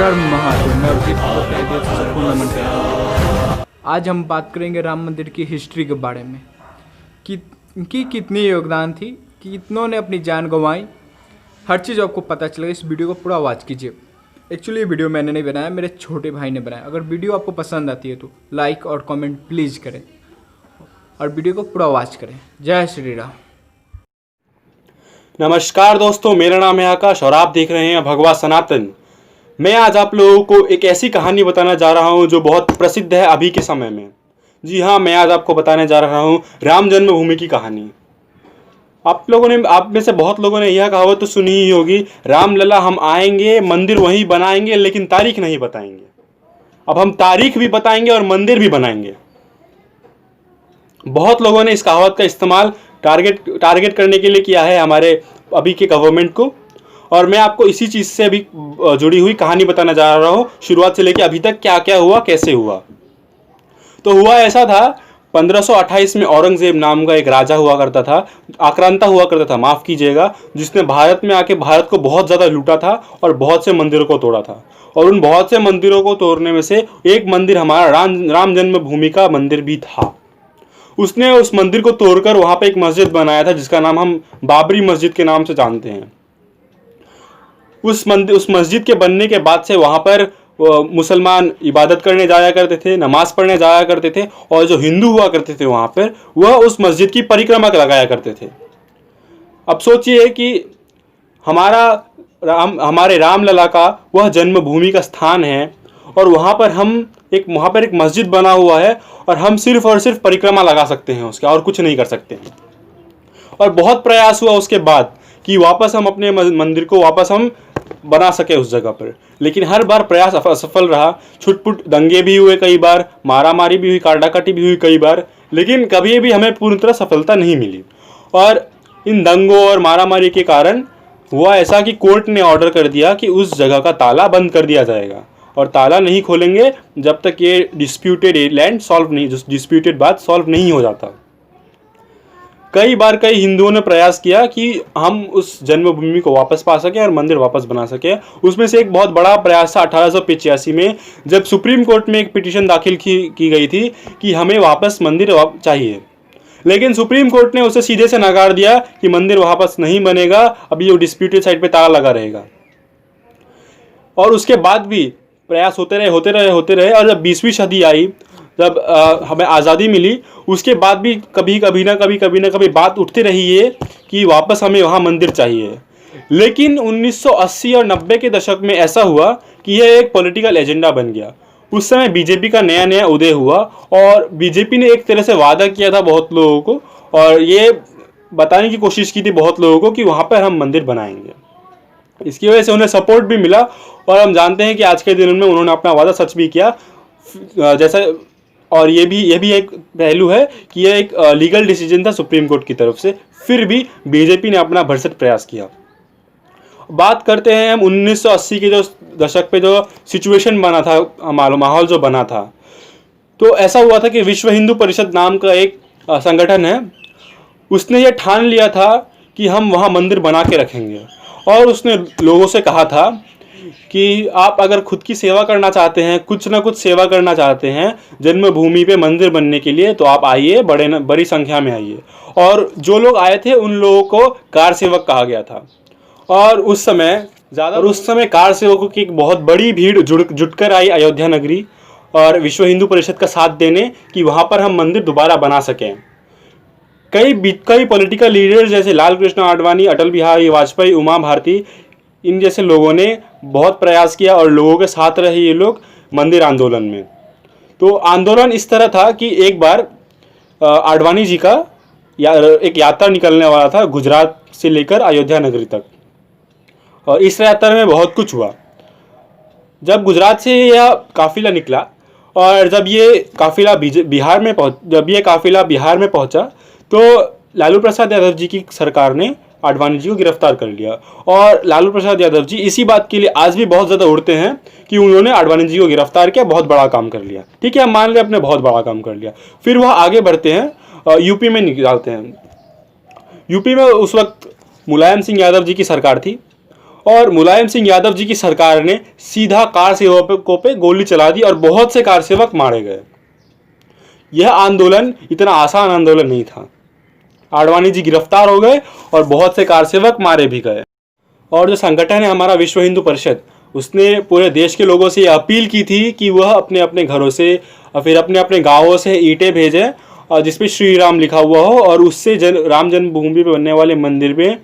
हर हर महादेव। मैं अभिजीत अपने देश से सबको नमन करता हूँ। आज हम बात करेंगे राम मंदिर की हिस्ट्री के बारे में कि कितनी योगदान थी, कि कितनों ने अपनी जान गंवाई। हर चीज़ आपको पता चलेगा। इस वीडियो को पूरा वॉच कीजिए। एक्चुअली ये वीडियो मैंने नहीं बनाया, मेरे छोटे भाई ने बनाया। अगर वीडियो आपको पसंद आती है तो लाइक और कमेंट प्लीज़ करें और वीडियो को पूरा वॉच करें। जय श्री राम। नमस्कार दोस्तों, मेरा नाम है आकाश और आप देख रहे हैं भगवा सनातन। मैं आज आप लोगों को एक ऐसी कहानी बताना जा रहा हूं जो बहुत प्रसिद्ध है अभी के समय में। जी हाँ, मैं आज आपको बताने जा रहा हूं राम जन्मभूमि की कहानी। आप में से बहुत लोगों ने यह कहावत तो सुनी ही होगी, रामलला हम आएंगे, मंदिर वहीं बनाएंगे, लेकिन तारीख नहीं बताएंगे। अब हम तारीख भी बताएंगे और मंदिर भी बनाएंगे। बहुत लोगों ने इस कहावत का इस्तेमाल टारगेट करने के लिए किया है हमारे अभी के गवर्नमेंट को, और मैं आपको इसी चीज़ से अभी जुड़ी हुई कहानी बताना जा रहा हूँ, शुरुआत से लेकर अभी तक क्या क्या हुआ, कैसे हुआ। तो हुआ ऐसा था, 1528 में औरंगजेब नाम का एक राजा हुआ करता था, आक्रांता हुआ करता था, माफ़ कीजिएगा, जिसने भारत में आके भारत को बहुत ज़्यादा लूटा था और बहुत से मंदिरों को तोड़ा था। और उन बहुत से मंदिरों को तोड़ने में से एक मंदिर हमारा राम जन्मभूमि का मंदिर भी था। उसने उस मंदिर को तोड़कर वहाँ पे एक मस्जिद बनाया था जिसका नाम हम बाबरी मस्जिद के नाम से जानते हैं। उस मस्जिद के बनने के बाद से वहाँ पर मुसलमान इबादत करने जाया करते थे, नमाज पढ़ने जाया करते थे, और जो हिंदू हुआ करते थे वहाँ पर वह उस मस्जिद की परिक्रमा लगाया करते थे। अब सोचिए कि हमारे रामलला का वह जन्मभूमि का स्थान है और वहाँ पर एक मस्जिद बना हुआ है और हम सिर्फ और सिर्फ परिक्रमा लगा सकते हैं उसके, और कुछ नहीं कर सकते हैं। और बहुत प्रयास हुआ उसके बाद कि वापस हम अपने मंदिर को वापस हम बना सके उस जगह पर, लेकिन हर बार प्रयास असफल रहा। छुटपुट दंगे भी हुए कई बार, मारामारी भी हुई, काटाकाटी भी हुई कई बार, लेकिन कभी भी हमें पूर्ण तरह सफलता नहीं मिली। और इन दंगों और मारामारी के कारण हुआ ऐसा कि कोर्ट ने ऑर्डर कर दिया कि उस जगह का ताला बंद कर दिया जाएगा और ताला नहीं खोलेंगे जब तक ये डिस्प्यूटेड बात सॉल्व नहीं हो जाता। कई बार कई हिंदुओं ने प्रयास किया कि हम उस जन्मभूमि को वापस पा सकें और मंदिर वापस बना सकें। उसमें से एक बहुत बड़ा प्रयास था 1885 में, जब सुप्रीम कोर्ट में एक पिटीशन दाखिल की गई थी कि हमें वापस मंदिर चाहिए। लेकिन सुप्रीम कोर्ट ने उसे सीधे से नकार दिया कि मंदिर वापस नहीं बनेगा, अभी वो डिस्प्यूटेड साइड पे ताला लगा रहेगा। और उसके बाद भी प्रयास होते रहे और जब 20वीं सदी आई, जब हमें आज़ादी मिली, उसके बाद भी कभी ना कभी बात उठती रही है कि वापस हमें वहाँ मंदिर चाहिए। लेकिन 1980 और 90 के दशक में ऐसा हुआ कि यह एक पॉलिटिकल एजेंडा बन गया। उस समय बीजेपी का नया उदय हुआ और बीजेपी ने एक तरह से वादा किया था बहुत लोगों को, और ये बताने की कोशिश की थी बहुत लोगों को कि वहाँ पर हम मंदिर बनाएंगे। इसकी वजह से उन्हें सपोर्ट भी मिला और हम जानते हैं कि आज के दिन में उन्होंने अपना वादा सच भी किया। जैसा और ये भी एक पहलू है कि यह एक लीगल डिसीजन था सुप्रीम कोर्ट की तरफ से, फिर भी बीजेपी ने अपना भरसक प्रयास किया। बात करते हैं हम 1980 के जो दशक पे जो सिचुएशन बना था, माहौल जो बना था, तो ऐसा हुआ था कि विश्व हिंदू परिषद नाम का एक संगठन है, उसने ये ठान लिया था कि हम वहाँ मंदिर बना के रखेंगे। और उसने लोगों से कहा था कि आप अगर खुद की सेवा करना चाहते हैं, कुछ ना कुछ सेवा करना चाहते हैं जन्मभूमि पे मंदिर बनने के लिए, तो आप आइए, बड़ी संख्या में आइए। और जो लोग आए थे उन लोगों को कार सेवक कहा गया था। और उस समय कार सेवकों की एक बहुत बड़ी भीड़ जुटकर आई अयोध्या नगरी और विश्व हिंदू परिषद का साथ देने कि वहाँ पर हम मंदिर दोबारा बना सकें। कई पॉलिटिकल लीडर्स जैसे लाल कृष्ण आडवाणी, अटल बिहारी वाजपेयी, उमा भारती, इन जैसे लोगों ने बहुत प्रयास किया और लोगों के साथ रहे ये लोग मंदिर आंदोलन में। तो आंदोलन इस तरह था कि एक बार आडवाणी जी का एक यात्रा निकलने वाला था गुजरात से लेकर अयोध्या नगरी तक, और इस यात्रा में बहुत कुछ हुआ। जब गुजरात से यह काफिला निकला और जब ये काफिला बिहार में पहुंचा तो लालू प्रसाद यादव जी की सरकार ने आडवाणी जी को गिरफ्तार कर लिया। और लालू प्रसाद यादव जी इसी बात के लिए आज भी बहुत ज़्यादा उड़ते हैं कि उन्होंने आडवाणी जी को गिरफ्तार किया, बहुत बड़ा काम कर लिया। ठीक है, हम मान लें अपने बहुत बड़ा काम कर लिया। फिर वह आगे बढ़ते हैं, यूपी में निकालते हैं। यूपी में उस वक्त मुलायम सिंह यादव जी की सरकार थी और मुलायम सिंह यादव जी की सरकार ने सीधा कार सेवकों पे गोली चला दी और बहुत से कार सेवक मारे गए। यह आंदोलन इतना आसान आंदोलन नहीं था। आडवाणी जी गिरफ्तार हो गए और बहुत से कार सेवक मारे भी गए। और जो संगठन है हमारा विश्व हिंदू परिषद, उसने पूरे देश के लोगों से ये अपील की थी कि वह अपने अपने घरों से और फिर अपने अपने गांवों से ईंटें भेजें और जिसपे श्री राम लिखा हुआ हो, और उससे राम जन्मभूमि पे बनने वाले मंदिर में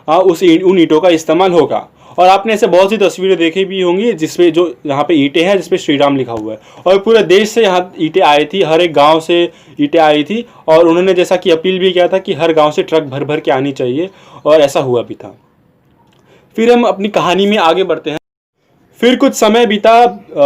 उन ईंटों का इस्तेमाल होगा। और आपने ऐसे बहुत सी तस्वीरें देखी भी होंगी जिसपे जो यहाँ पे ईंटें हैं जिसपे श्री राम लिखा हुआ है, और पूरे देश से यहाँ ईंटें आई थी, हर एक गांव से ईंटें आई थी। और उन्होंने जैसा कि अपील भी किया था कि हर गांव से ट्रक भर भर के आनी चाहिए, और ऐसा हुआ भी था। फिर हम अपनी कहानी में आगे बढ़ते हैं। फिर कुछ समय बीता,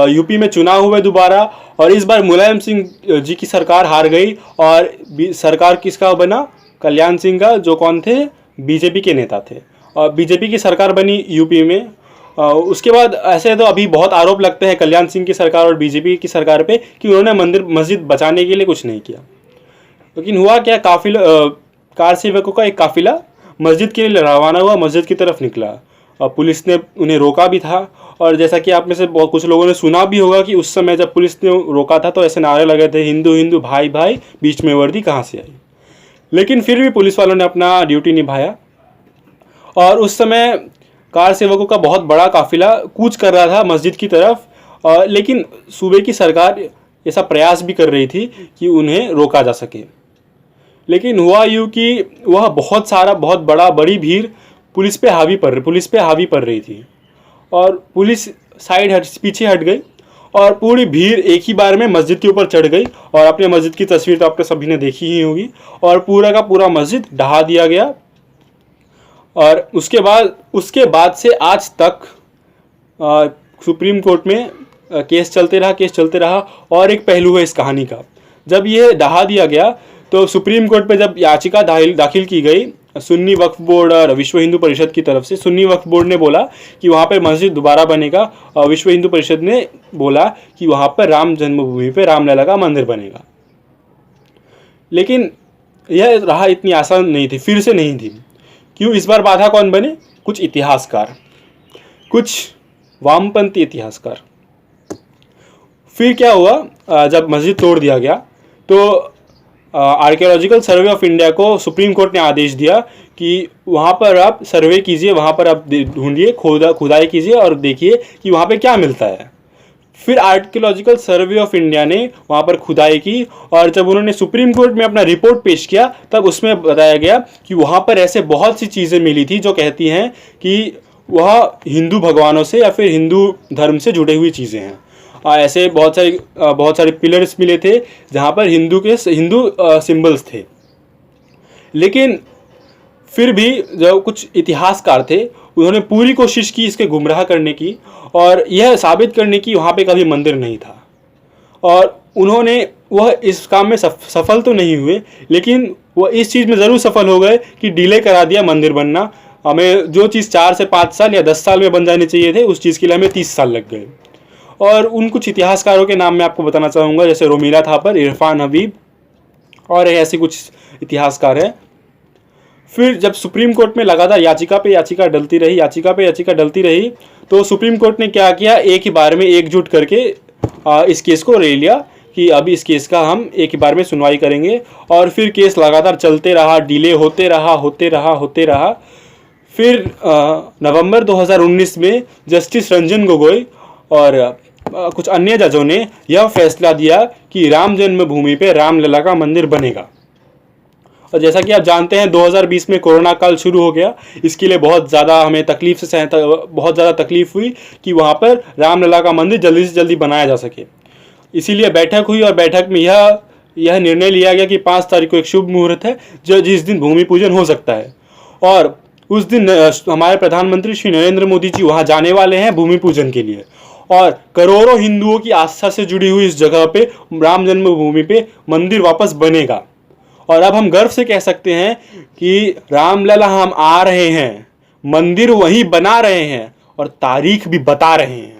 यूपी में चुनाव हुए दोबारा, और इस बार मुलायम सिंह जी की सरकार हार गई और सरकार किसका बना? कल्याण सिंह का, जो कौन थे? बीजेपी के नेता थे। और बीजेपी की सरकार बनी यूपी में। उसके बाद ऐसे तो अभी बहुत आरोप लगते हैं कल्याण सिंह की सरकार और बीजेपी की सरकार पे कि उन्होंने मंदिर मस्जिद बचाने के लिए कुछ नहीं किया। लेकिन हुआ क्या, कार सेवकों का एक काफिला मस्जिद के लिए रवाना हुआ, मस्जिद की तरफ निकला और पुलिस ने उन्हें रोका भी था। और जैसा कि आप में से बहुत कुछ लोगों ने सुना भी होगा कि उस समय जब पुलिस ने रोका था तो ऐसे नारे लगे थे, हिंदू हिंदू भाई भाई, बीच में वर्दी कहाँ से आई। लेकिन फिर भी पुलिस वालों ने अपना ड्यूटी निभाया और उस समय कार सेवकों का बहुत बड़ा काफिला कूच कर रहा था मस्जिद की तरफ। लेकिन सूबे की सरकार ऐसा प्रयास भी कर रही थी कि उन्हें रोका जा सके। लेकिन हुआ यूँ कि वह बहुत बड़ी भीड़ पुलिस पे हावी पड़ रही थी, और पुलिस पीछे हट गई और पूरी भीड़ एक ही बार में मस्जिद के ऊपर चढ़ गई। और अपने मस्जिद की तस्वीर तो आपने सभी ने देखी ही होगी, और पूरा का पूरा मस्जिद ढहा दिया गया। और उसके बाद से आज तक सुप्रीम कोर्ट में केस चलते रहा। और एक पहलू है इस कहानी का, जब ये ढहा दिया गया तो सुप्रीम कोर्ट पे जब याचिका दाखिल की गई सुन्नी वक्फ बोर्ड और विश्व हिंदू परिषद की तरफ से, सुन्नी वक्फ बोर्ड ने बोला कि वहाँ पे मस्जिद दोबारा बनेगा, और विश्व हिंदू परिषद ने बोला कि वहाँ पर राम जन्मभूमि पे रामलला का मंदिर बनेगा। लेकिन यह राह इतनी आसान नहीं थी, फिर से नहीं थी। क्यों? इस बार बाधा कौन बने? कुछ इतिहासकार, कुछ वामपंथी इतिहासकार। फिर क्या हुआ, जब मस्जिद तोड़ दिया गया तो आर्कियोलॉजिकल सर्वे ऑफ इंडिया को सुप्रीम कोर्ट ने आदेश दिया कि वहाँ पर आप सर्वे कीजिए, वहाँ पर आप ढूंढिए, खुदाई कीजिए और देखिए कि वहाँ पे क्या मिलता है। फिर आर्कियोलॉजिकल सर्वे ऑफ इंडिया ने वहाँ पर खुदाई की, और जब उन्होंने सुप्रीम कोर्ट में अपना रिपोर्ट पेश किया तब उसमें बताया गया कि वहाँ पर ऐसे बहुत सी चीज़ें मिली थी जो कहती हैं कि वह हिंदू भगवानों से या फिर हिंदू धर्म से जुड़ी हुई चीज़ें हैं। ऐसे बहुत सारे पिलर्स मिले थे जहाँ पर हिंदू सिंबल्स थे। लेकिन फिर भी जो कुछ इतिहासकार थे उन्होंने पूरी कोशिश की इसके गुमराह करने की और यह साबित करने की वहाँ पे कभी मंदिर नहीं था। और वह इस काम में सफल तो नहीं हुए, लेकिन वह इस चीज़ में ज़रूर सफल हो गए कि डिले करा दिया मंदिर बनना। हमें जो चीज़ 4 से 5 साल या 10 साल में बन जाने चाहिए थे, उस चीज़ के लिए हमें 30 साल लग गए। और उन कुछ इतिहासकारों के नाम मैं आपको बताना चाहूँगा, जैसे रोमिला थापर, इरफान हबीब और ऐसे कुछ इतिहासकार हैं। फिर जब सुप्रीम कोर्ट में लगातार याचिका पे याचिका डलती रही तो सुप्रीम कोर्ट ने क्या किया, एक ही बार में एकजुट करके इस केस को ले लिया कि अभी इस केस का हम एक ही बार में सुनवाई करेंगे। और फिर केस लगातार चलते रहा, डिले होते रहा। फिर नवंबर 2019 में जस्टिस रंजन गोगोई और कुछ अन्य जजों ने यह फैसला दिया कि राम जन्मभूमि पे रामलला का मंदिर बनेगा। और जैसा कि आप जानते हैं 2020 में कोरोना काल शुरू हो गया। इसके लिए बहुत ज़्यादा तकलीफ हुई कि वहाँ पर रामलला का मंदिर जल्दी से जल्दी बनाया जा सके। इसीलिए बैठक हुई और बैठक में यह निर्णय लिया गया कि 5 तारीख को एक शुभ मुहूर्त है जिस दिन भूमि पूजन हो सकता है। और उस दिन हमारे प्रधानमंत्री श्री नरेंद्र मोदी जी वहाँ जाने वाले हैं भूमि पूजन के लिए। और करोड़ों हिंदुओं की आस्था से जुड़ी हुई इस जगह पे राम जन्मभूमि पे मंदिर वापस बनेगा। और अब हम गर्व से कह सकते हैं कि रामलला हम आ रहे हैं, मंदिर वहीं बना रहे हैं और तारीख भी बता रहे हैं।